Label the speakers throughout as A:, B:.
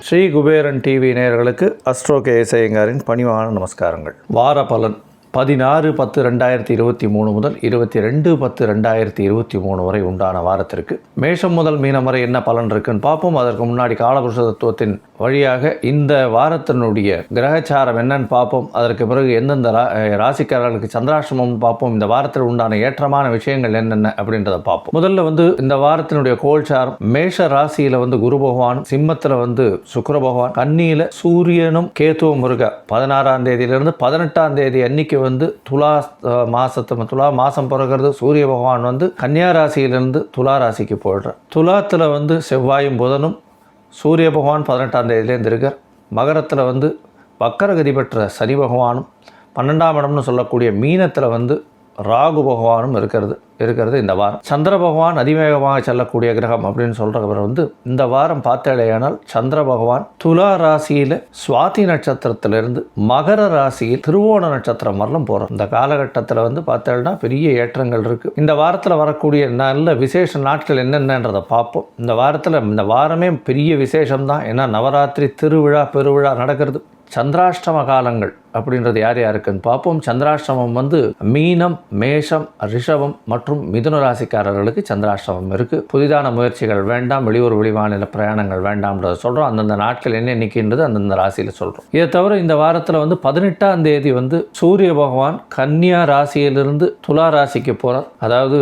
A: Sri Kuberan TV நேயர்களுக்கு astro KS ஐயங்காரின் பணிவான நமஸ்காரங்கள். வார பலன் 16-10-2023 முதல் 22-10-2023 வரை உண்டான வாரத்திற்கு மேஷம் முதல் மீனம் வரை என்ன பலன் இருக்குன்னு பார்ப்போம். அதற்கு முன்னாடி காலபுருஷ தத்துவத்தின் வழியாக இந்த வாரத்தினுடைய கிரகச்சாரம் என்னன்னு பார்ப்போம். அதற்கு பிறகு எந்தெந்த ராசிக்காரர்களுக்கு சந்திராஷ்டமம் பார்ப்போம். இந்த வாரத்தில் உண்டான ஏற்றமான விஷயங்கள் என்னென்ன அப்படின்றத பார்ப்போம். முதல்ல இந்த வாரத்தினுடைய கோல்சாரம் மேஷ ராசியில குரு பகவான், சிம்மத்தில் சுக்கிர பகவான், கன்னியில சூரியனும் கேதுவும் இருக்க 16ஆம் தேதியிலிருந்து 18ஆம் தேதி அன்னைக்கு துலா மாசம் பிறகு சூரிய பகவான் கன்னியா ராசியிலிருந்து துலா ராசிக்கு போயிடுறார். துலாத்தில் செவ்வாயும் புதனும், சூரிய பகவான் 18ஆம் தேதியிலேருந்து இருக்கார். மகரத்தில் வக்கரகதி பெற்ற சனி பகவானும், 12ஆம் இடம்னு சொல்லக்கூடிய மீனத்தில் ராகு பகவானும் இருக்கிறது இந்த வாரம். சந்திர பகவான் அதிவேகமாக செல்லக்கூடிய கிரகம் அப்படின்னு சொல்கிறவர் இந்த வாரம் பார்த்தாலேயானால் சந்திர பகவான் துலா ராசியில் சுவாதி நட்சத்திரத்திலிருந்து மகர ராசியில் திருவோண நட்சத்திரம் வரலும் போகிறோம். இந்த காலகட்டத்தில் பார்த்தேன்னா பெரிய ஏற்றங்கள் இருக்குது. இந்த வாரத்தில் வரக்கூடிய நல்ல விசேஷ நாட்கள் என்னென்னன்றதை பார்ப்போம். இந்த வாரமே பெரிய விசேஷம்தான். ஏன்னா நவராத்திரி திருவிழா பெருவிழா நடக்கிறது. சந்திராஷ்டம காலங்கள் அப்படின்றது யார் யாருக்குன்னு பார்ப்போம். சந்திராஷ்டமம் மீனம், மேஷம், ரிஷபம் மற்றும் மிதுன ராசிக்காரர்களுக்கு சந்திராஷ்டமம் இருக்குது. புதிதான முயற்சிகள் வேண்டாம், வெளியூர் வெளிமாநில பிரயாணங்கள் வேண்டாம்ன்றதை சொல்கிறோம். அந்தந்த நாட்கள் என்ன எண்ணிக்கைன்றது அந்தந்த ராசியில் சொல்கிறோம். இதை தவிர இந்த வாரத்தில் 18ஆம் தேதி சூரிய பகவான் கன்னியா ராசியிலிருந்து துலா ராசிக்கு போகிறார். அதாவது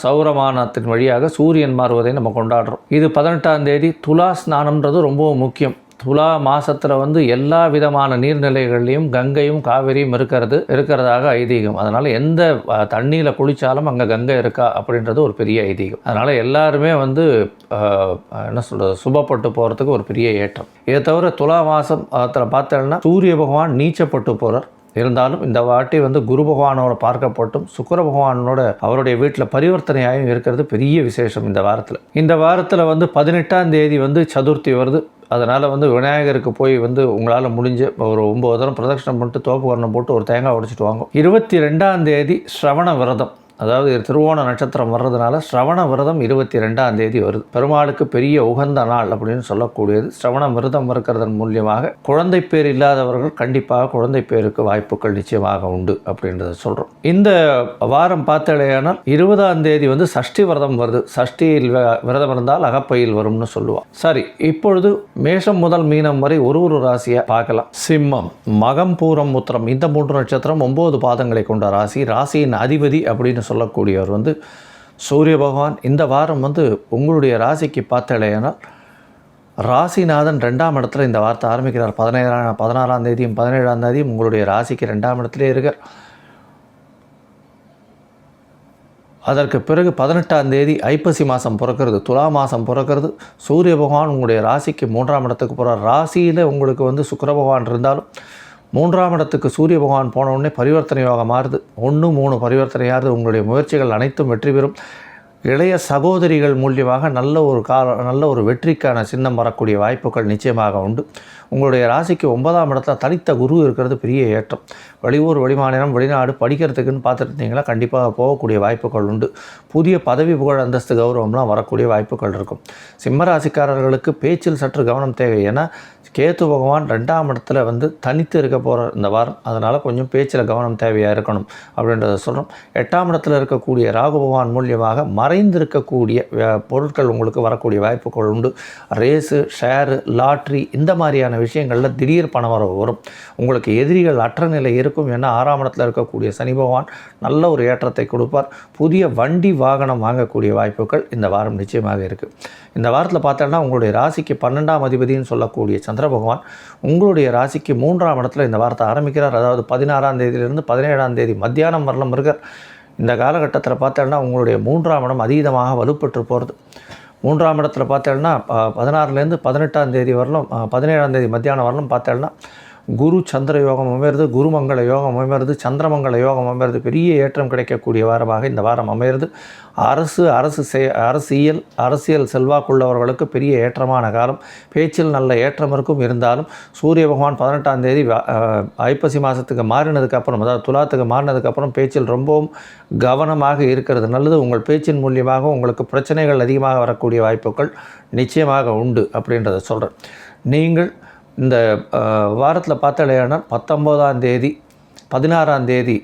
A: சௌரமானத்தின் வழியாக சூரியன் மாறுவதை நம்ம கொண்டாடுறோம். இது 18ஆம் தேதி. துலா ஸ்நானம்ன்றது ரொம்பவும் முக்கியம். துலா மாதத்தில் எல்லா விதமான நீர்நிலைகள்லையும் கங்கையும் காவிரியும் இருக்கிறதாக ஐதீகம். அதனால் எந்த தண்ணியில் குளித்தாலும் அங்கே கங்கை இருக்கா அப்படின்றது ஒரு பெரிய ஐதீகம். அதனால் எல்லாருமே என்ன சொல்கிறது, சுபப்பட்டு போகிறதுக்கு ஒரு பெரிய ஏற்றம். இதை தவிர துலா மாதத்தில் பார்த்தோம்னா சூரிய பகவான் நீச்சப்பட்டு போகிறார். இருந்தாலும் இந்த வாட்டி குரு பகவானோட பார்க்கப்பட்டும் சுக்கிர பகவானோட அவருடைய வீட்டில் பரிவர்த்தனையாகவும் இருக்கிறது பெரிய விசேஷம். இந்த வாரத்தில் 18ஆம் தேதி சதுர்த்தி வருது. அதனால் விநாயகருக்கு போய் உங்களால் முடிஞ்ச ஒரு 9 தரம் பிரதட்சணம் பண்ணிட்டு தோப்பு வர்ணம் போட்டு ஒரு தேங்காய் உடைச்சிட்டு வாங்க. 22ஆம் தேதி ஸ்ரவண விரதம், அதாவது திருவோண நட்சத்திரம் வர்றதுனால ஸ்ரவண விரதம் 22ஆம் தேதி வருது. பெருமாளுக்கு பெரிய உகந்த நாள் அப்படின்னு சொல்லக்கூடியது. ஸ்ரவண விரதம் இருக்கிறதன் மூலியமாக குழந்தை பேர் இல்லாதவர்கள் கண்டிப்பாக குழந்தை பேருக்கு வாய்ப்புகள் நிச்சயமாக உண்டு அப்படின்றத சொல்கிறோம். இந்த வாரம் பார்த்தாலேயானால் 20ஆம் தேதி சஷ்டி விரதம் வருது. சஷ்டியில் விரதம் இருந்தால் அகப்பையில் வரும்னு சொல்லுவாள். சரி, இப்பொழுது மேஷம் முதல் மீனம் வரை ஒரு ராசியை பார்க்கலாம். சிம்மம், மகம், பூரம், உத்திரம் இந்த 3 நட்சத்திரம் 9 பாதங்களை கொண்ட ராசி. ராசியின் அதிபதி அப்படின்னு சொல்லக்கூடியவர் சூரிய பகவான். இந்த வாரம் உங்களுடைய ராசிக்கு பார்த்தாலேயானால் ராசிநாதன் 2ஆம் இடத்துல இந்த வாரத்தை ஆரம்பிக்கிறார். 16ஆம் தேதியும் 17ஆம் தேதியும் உங்களுடைய ராசிக்கு 2ஆம் இடத்துலேயே இருக்கார். அதற்கு பிறகு 18ஆம் தேதி ஐப்பசி மாதம் பிறக்கிறது, துலா மாதம் பிறக்கிறது. சூரிய பகவான் உங்களுடைய ராசிக்கு 3ஆம் இடத்துக்கு போகிறார். ராசியில் உங்களுக்கு சுக்கிர பகவான் இருந்தாலும் 3ஆம் இடத்துக்கு சூரிய பகவான் போனவுடனே பரிவர்த்தனை யோகம் மாறுது. 1-3 பரிவர்த்தனையாவது உங்களுடைய முயற்சிகள் அனைத்தும் வெற்றி பெறும். இளைய சகோதரிகள் மூலியமாக நல்ல ஒரு வெற்றிக்கான சின்னம் வரக்கூடிய வாய்ப்புகள் நிச்சயமாக உண்டு. உங்களுடைய ராசிக்கு 9ஆம் இடத்துல தனித்த குரு இருக்கிறது பெரிய ஏற்றம். வெளியூர் வெளிமாநிலம் வெளிநாடு படிக்கிறதுக்குன்னு பார்த்துருந்தீங்களா கண்டிப்பாக போகக்கூடிய வாய்ப்புகள் உண்டு. புதிய பதவி புகழ் அந்தஸ்து கௌரவம்லாம் வரக்கூடிய வாய்ப்புகள் இருக்கும். சிம்ம ராசிக்காரர்களுக்கு பேச்சில் சற்று கவனம் தேவை. ஏன்னா கேத்து பகவான் 2ஆம் இடத்துல தனித்து இருக்க போகிற இந்த வாரம். அதனால் கொஞ்சம் பேச்சில் கவனம் தேவையாக இருக்கணும் அப்படின்றத சொல்கிறோம். 8ஆம் இடத்துல இருக்கக்கூடிய ராகு பகவான் மூலியமாக மறைந்திருக்கக்கூடிய பொருட்கள் உங்களுக்கு வரக்கூடிய வாய்ப்புகள் உண்டு. ரேஸு, ஷேரு, லாட்ரி இந்த மாதிரியான விஷயங்களில் திடீர் பணம் வரும். உங்களுக்கு எதிரிகள் அற்ற நிலை இருக்கும். ஏன்னா 6ஆம் இடத்துல இருக்கக்கூடிய சனி பகவான் நல்ல ஒரு ஏற்றத்தை கொடுப்பார். புதிய வண்டி வாகனம் வாங்கக்கூடிய வாய்ப்புகள் இந்த வாரம் நிச்சயமாக இருக்குது. இந்த வாரத்தில் பார்த்தோன்னா உங்களுடைய ராசிக்கு 12ஆம் அதிபதினு சொல்லக்கூடிய சந்திர பகவான் உங்களுடைய ராசிக்கு 3ஆம் இடத்துல இந்த வாரத்தை ஆரம்பிக்கிறார். அதாவது 16ஆம் தேதியிலிருந்து 17ஆம் தேதி மத்தியானம் வரலும் இருக்கார். இந்த காலகட்டத்தில் பார்த்தோன்னா உங்களுடைய 3ஆம் இடம் அதீதமாக வலுப்பெற்று போகிறது. 3ஆம் இடத்துல பார்த்தோன்னா 16லேருந்து 18ஆம் தேதி வரலும் 17ஆம் தேதி மத்தியானம் வரலும் பார்த்தோன்னா குரு சந்திர யோகம் அமைகிறது, குருமங்கள யோகம் அமைகிறது, சந்திரமங்கள யோகம் அமைகிறது. பெரிய ஏற்றம் கிடைக்கக்கூடிய வாரமாக இந்த வாரம் அமைகிறது. அரசியல் செல்வாக்குள்ளவர்களுக்கு பெரிய ஏற்றமான காலம். பேச்சில் நல்ல ஏற்றம் இருக்கும். இருந்தாலும் சூரிய பகவான் 18ஆம் தேதி ஐப்பசி மாதத்துக்கு மாறினதுக்கப்புறம், அதாவது துலாத்துக்கு மாறினதுக்கப்புறம் பேச்சில் ரொம்பவும் கவனமாக இருக்கிறது நல்லது. உங்கள் பேச்சின் மூலியமாக உங்களுக்கு பிரச்சனைகள் அதிகமாக வரக்கூடிய வாய்ப்புகள் நிச்சயமாக உண்டு அப்படின்றத சொல்கிறேன். நீங்கள் இந்த வாரத்தில் பார்த்தாலேனால் 19ஆம் தேதி 16ஆம் தேதி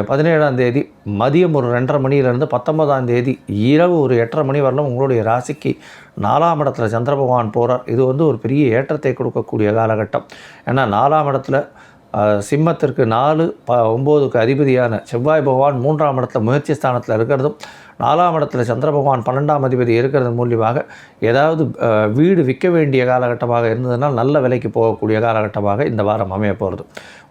A: 17ஆம் தேதி மதியம் ஒரு 2:30 மணியிலிருந்து 19ஆம் தேதி இரவு ஒரு 8:30 மணி வரலும் உங்களுடைய ராசிக்கு 4ஆம் இடத்துல சந்திர பகவான் போகிறார். இது ஒரு பெரிய ஏற்றத்தை கொடுக்கக்கூடிய காலகட்டம். ஏன்னா 4ஆம் இடத்துல சிம்மத்திற்கு 4, 9க்கு அதிபதியான செவ்வாய் பகவான் 3ஆம் இடத்துல முயற்சி ஸ்தானத்தில் இருக்கிறதும், 4ஆம் இடத்துல சந்திர பகவான் 12ஆம் அதிபதி இருக்கிறது மூலியமாக ஏதாவது வீடு விற்க வேண்டிய காலகட்டமாக இருந்ததுனால் நல்ல விலைக்கு போகக்கூடிய காலகட்டமாக இந்த வாரம் அமைய போகிறது.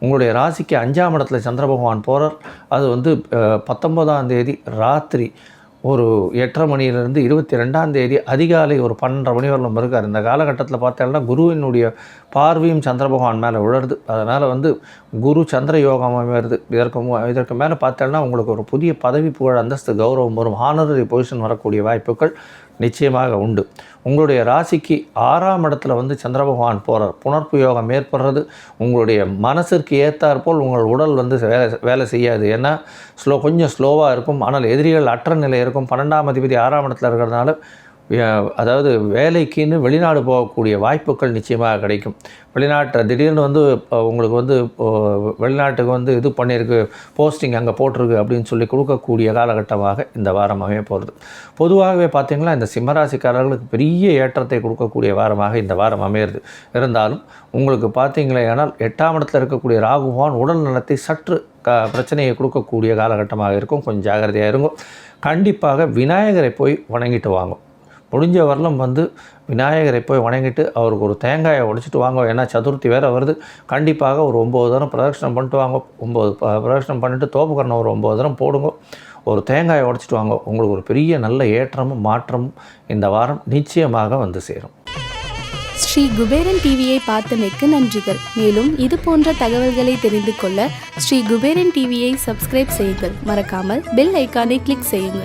A: உங்களுடைய ராசிக்கு 5ஆம் இடத்துல சந்திர பகவான் போகிறார். அது 19ஆம் தேதி ராத்திரி ஒரு 8:30 மணியிலிருந்து 22ஆம் தேதி அதிகாலை ஒரு 12:30 மணி வரலும் இருக்கார். இந்த காலகட்டத்தில் பார்த்தோம்னா குருவினுடைய பார்வையும் சந்திர பகவான் மேலே விழுறது. அதனால் குரு சந்திர யோகம் அமைகிறது. இதற்கு மேலே பார்த்தோம்னா உங்களுக்கு ஒரு புதிய பதவி, புகழ், அந்தஸ்து, கௌரவம் வரும். ஹானரரி பொசிஷன் வரக்கூடிய வாய்ப்புகள் நிச்சயமாக உண்டு. உங்களுடைய ராசிக்கு 6ஆம் இடத்துல சந்திர பகவான் போகிறார். புணர்ப்பு யோகம் ஏற்படுறது. உங்களுடைய மனசிற்கு ஏற்றாற்போல் உங்கள் உடல் வேலை செய்யாது. ஏன்னா கொஞ்சம் ஸ்லோவாக இருக்கும். ஆனால் எதிரிகள் அற்ற நிலை இருக்கும். 12ஆம் அதிபதி 6ஆம் இடத்துல இருக்கிறதுனால அதாவது வேலைக்குன்னு வெளிநாடு போகக்கூடிய வாய்ப்புகள் நிச்சயமாக கிடைக்கும். திடீர்னு உங்களுக்கு வெளிநாட்டுக்கு இது பண்ணியிருக்கு, போஸ்டிங் அங்கே போட்டிருக்கு அப்படின்னு சொல்லி கொடுக்கக்கூடிய காலகட்டமாக இந்த வாரம் அமைய போகிறது. பொதுவாகவே பார்த்திங்கன்னா இந்த சிம்மராசிக்காரர்களுக்கு பெரிய ஏற்றத்தை கொடுக்கக்கூடிய வாரமாக இந்த வாரம் அமையிறது. இருந்தாலும் உங்களுக்கு பார்த்தீங்களேனால் 8ஆம் இடத்துல இருக்கக்கூடிய ராகு பகவான் உடல் நலத்தை சற்று பிரச்சனையை கொடுக்கக்கூடிய காலகட்டமாக இருக்கும். கொஞ்சம் ஜாகிரதையாக இருக்கும். கண்டிப்பாக விநாயகரை போய் வணங்கிட்டு வாங்க. முடிஞ்ச வரலும் விநாயகரை போய் வணங்கிட்டு அவருக்கு ஒரு தேங்காயை உடைச்சிட்டு வாங்க. ஏன்னா சதுர்த்தி வேறு வருது. கண்டிப்பாக ஒரு 9 தரம் பிரதட்சணம் பண்ணிட்டு வாங்க. 9 பிரதட்சணம் பண்ணிவிட்டு தோப்புக்கரணம் ஒரு 9 தரம் போடுங்க. ஒரு தேங்காயை உடைச்சிட்டு வாங்க. உங்களுக்கு ஒரு பெரிய நல்ல ஏற்றமும் மாற்றமும் இந்த வாரம் நிச்சயமாக சேரும்.
B: ஸ்ரீ குபேரன் டிவியை பார்த்தமைக்கு நன்றிகள். மேலும் இது போன்ற தகவல்களை தெரிந்து கொள்ள ஸ்ரீ குபேரன் டிவியை சப்ஸ்கிரைப் செய்யுங்கள். மறக்காமல் பெல் ஐக்கானை கிளிக் செய்யுங்கள்.